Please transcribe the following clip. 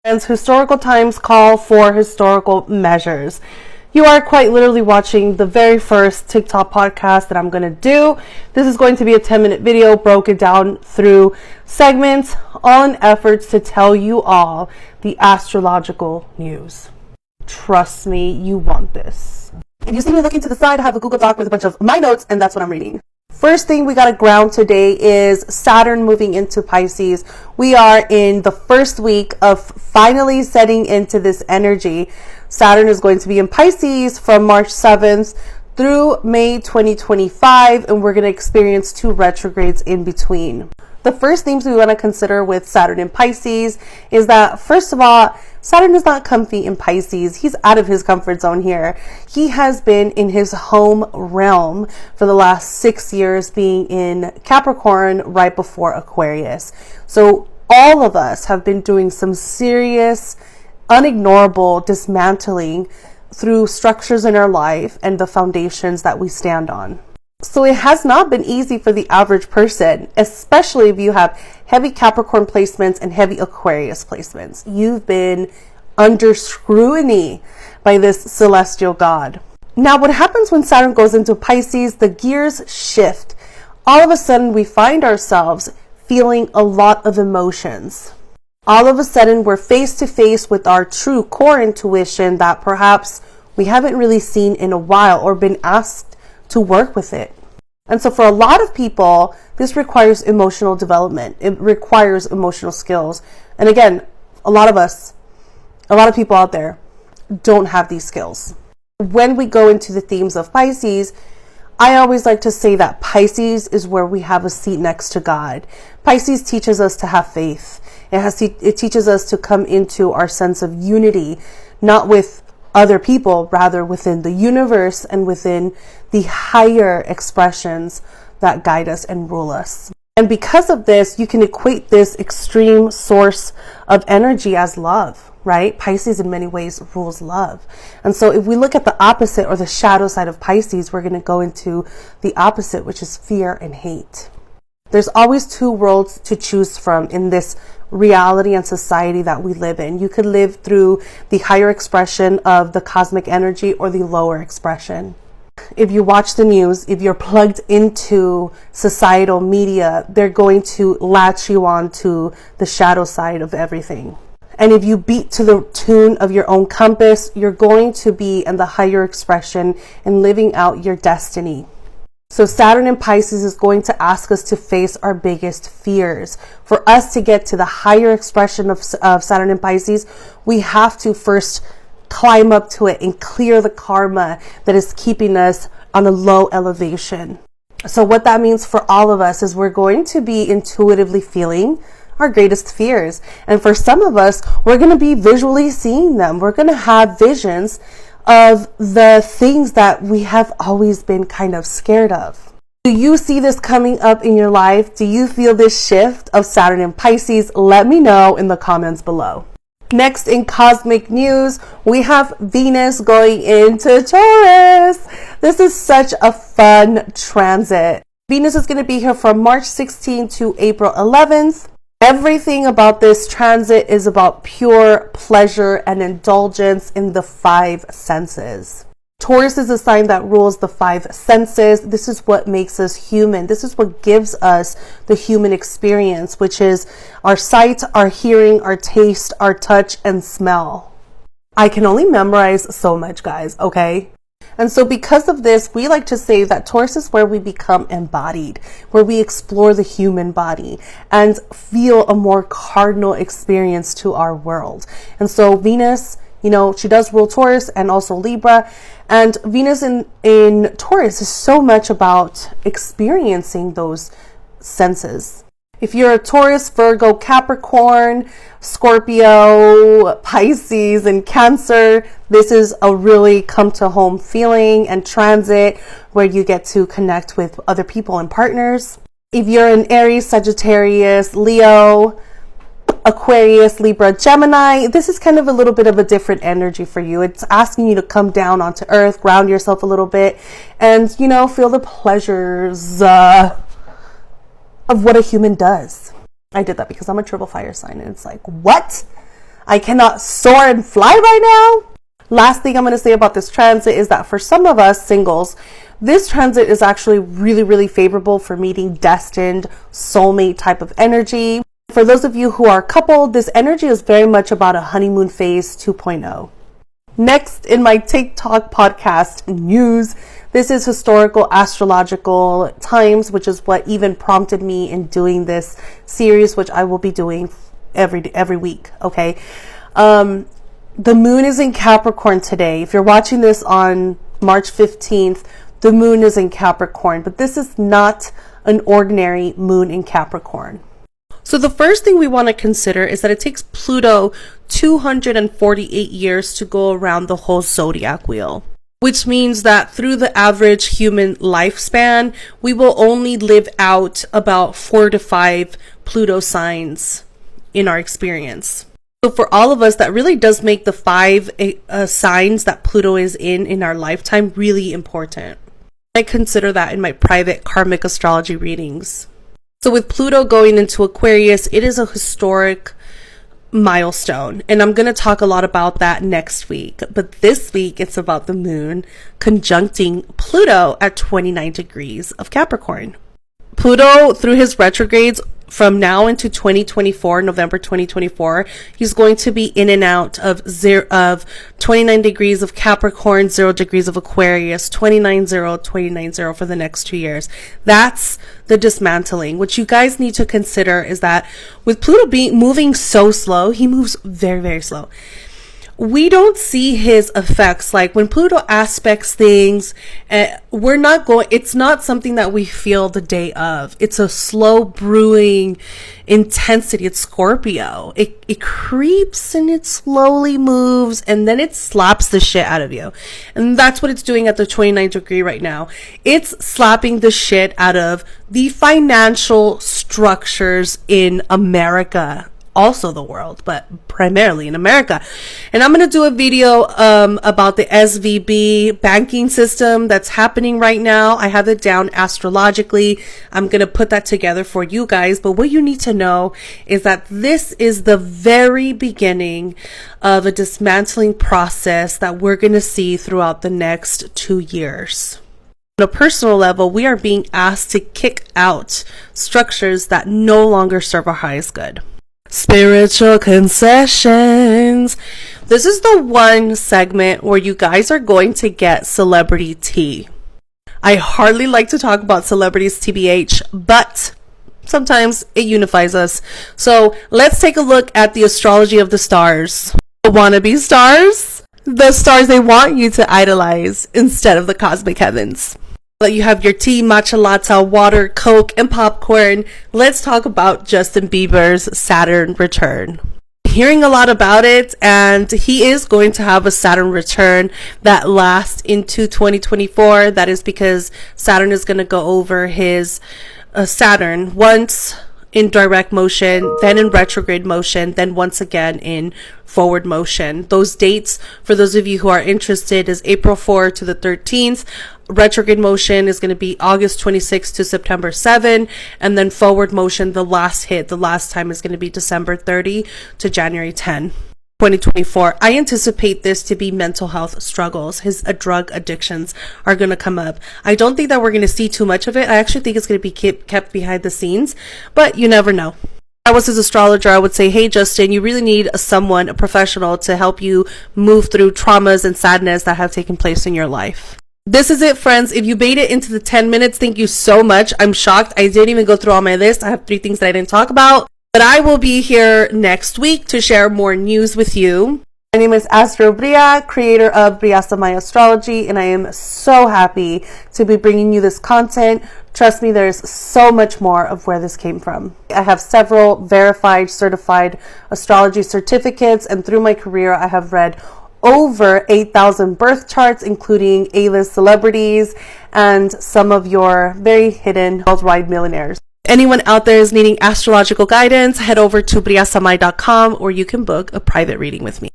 And historical times call for historical measures. You are quite literally watching the very first TikTok podcast that I'm going to do. This is going to be a 10-minute video broken down through segments, all in efforts to tell you all the astrological news. Trust me, you want this. If you see me looking to the side, I have a Google Doc with a bunch of my notes, and that's what I'm reading. First thing we got to ground today is Saturn moving into Pisces. We are in the first week of finally setting into this energy. Saturn is going to be in Pisces from March 7th through May 2025, and we're going to experience 2 retrogrades in between. The first things we want to consider with Saturn in Pisces is that, first of all, Saturn is not comfy in Pisces. He's out of his comfort zone here. He has been in his home realm for the last 6 years, being in Capricorn right before Aquarius. So all of us have been doing some serious, unignorable dismantling through structures in our life and the foundations that we stand on. So it has not been easy for the average person, especially if you have heavy Capricorn placements and heavy Aquarius placements. You've been under scrutiny by this celestial god. Now, what happens when Saturn goes into Pisces, the gears shift. All of a sudden, we find ourselves feeling a lot of emotions. All of a sudden, we're face to face with our true core intuition that perhaps we haven't really seen in a while or been asked to work with it. And so for a lot of people, this requires emotional development. It requires emotional skills. And again, a lot of people out there don't have these skills. When we go into the themes of Pisces, I always like to say that Pisces is where we have a seat next to God. Pisces teaches us to have faith. It teaches us to come into our sense of unity, not with other people, rather within the universe and within the higher expressions that guide us and rule us. And because of this, you can equate this extreme source of energy as love, right? Pisces in many ways rules love. And so if we look at the opposite or the shadow side of Pisces, we're going to go into the opposite, which is fear and hate. There's always 2 worlds to choose from in this reality and society that we live in. You could live through the higher expression of the cosmic energy or the lower expression. If you watch the news, if you're plugged into societal media, they're going to latch you on to the shadow side of everything. And if you beat to the tune of your own compass, you're going to be in the higher expression and living out your destiny. So Saturn in Pisces is going to ask us to face our biggest fears. For us to get to the higher expression of Saturn in Pisces, we have to first climb up to it and clear the karma that is keeping us on a low elevation. So what that means for all of us is we're going to be intuitively feeling our greatest fears. And for some of us, we're going to be visually seeing them. We're going to have visions of the things that we have always been kind of scared of. Do you see this coming up in your life? Do you feel this shift of Saturn in Pisces? Let me know in the comments below. Next in cosmic news, we have Venus going into Taurus. This is such a fun transit. Venus is going to be here from March 16th to April 11th. Everything about this transit is about pure pleasure and indulgence in the 5 senses. Taurus is a sign that rules the 5 senses. This is what makes us human. This is what gives us the human experience, which is our sight, our hearing, our taste, our touch, and smell. I can only memorize so much, guys, okay? And so because of this, we like to say that Taurus is where we become embodied, where we explore the human body and feel a more cardinal experience to our world. And so Venus, you know, she does rule Taurus and also Libra. And Venus in Taurus is so much about experiencing those senses. If you're a Taurus, Virgo, Capricorn, Scorpio, Pisces, and Cancer, this is a really come to home feeling and transit where you get to connect with other people and partners. If you're an Aries, Sagittarius, Leo, Aquarius, Libra, Gemini, this is kind of a little bit of a different energy for you. It's asking you to come down onto earth, ground yourself a little bit, and, you know, feel the pleasures of what a human does. I did that because I'm a triple fire sign, and it's like, what? I cannot soar and fly right now. Last thing I'm going to say about this transit is that for some of us singles, this transit is actually really, really favorable for meeting destined soulmate type of energy. For those of you who are coupled, this energy is very much about a honeymoon phase 2.0. Next in my TikTok podcast news, this is historical astrological times, which is what even prompted me in doing this series, which I will be doing every week. Okay. The moon is in Capricorn today. If you're watching this on March 15th, the moon is in Capricorn, but this is not an ordinary moon in Capricorn. So the first thing we want to consider is that it takes Pluto 248 years to go around the whole zodiac wheel, which means that through the average human lifespan, we will only live out about 4 to 5 Pluto signs in our experience. So for all of us, that really does make the 5 signs that Pluto is in our lifetime really important. I consider that in my private karmic astrology readings. So with Pluto going into Aquarius, it is a historic milestone, and I'm going to talk a lot about that next week. But this week, it's about the moon conjuncting Pluto at 29 degrees of Capricorn. Pluto, through his retrogrades, from now into 2024, November 2024, he's going to be in and out of 29 degrees of Capricorn, 0 degrees of Aquarius, 29-0, 29-0 for the next 2 years. That's the dismantling. What you guys need to consider is that with Pluto moving so slow, he moves very, very slow. We don't see his effects. Like when Pluto aspects things, it's not something that we feel the day of. It's a slow brewing intensity. It's Scorpio. It creeps and it slowly moves, and then it slaps the shit out of you. And that's what it's doing at the 29th degree right now. It's slapping the shit out of the financial structures in America. Also the world, but primarily in America. And I'm going to do a video about the SVB banking system that's happening right now. I have it down astrologically. I'm going to put that together for you guys. But what you need to know is that this is the very beginning of a dismantling process that we're going to see throughout the next 2 years. On a personal level, we are being asked to kick out structures that no longer serve our highest good. Spiritual concessions. This is the one segment where you guys are going to get celebrity tea. I hardly like to talk about celebrities TBH, but sometimes it unifies us. So let's take a look at the astrology of the stars. The wannabe stars, the stars they want you to idolize instead of the cosmic heavens. You have your tea, matcha latte, water, Coke, and popcorn. Let's talk about Justin Bieber's Saturn return. Hearing a lot about it, and he is going to have a Saturn return that lasts into 2024. That is because Saturn is going to go over his Saturn once in direct motion, then in retrograde motion, then once again in forward motion. Those dates, for those of you who are interested, is April 4 to the 13th. Retrograde motion is going to be August 26 to September 7, and then forward motion, the last time is going to be December 30 to January 10, 2024. I anticipate this to be mental health struggles. His drug addictions are going to come up. I don't think that we're going to see too much of it. I actually think it's going to be kept behind the scenes, but you never know. If I was his astrologer, I would say, hey, Justin, you really need a professional to help you move through traumas and sadness that have taken place in your life. This is it, friends. If you made it into the 10 minutes, thank you so much. I'm shocked. I didn't even go through all my list. I have 3 things that I didn't talk about, but I will be here next week to share more news with you. My name is Brilla, creator of Brilla Samay Astrology, and I am so happy to be bringing you this content. Trust me, there's so much more of where this came from. I have several verified, certified astrology certificates, and through my career, I have read over 8,000 birth charts, including A-list celebrities and some of your very hidden worldwide millionaires. Anyone out there is needing astrological guidance, head over to brillasamay.com, or you can book a private reading with me.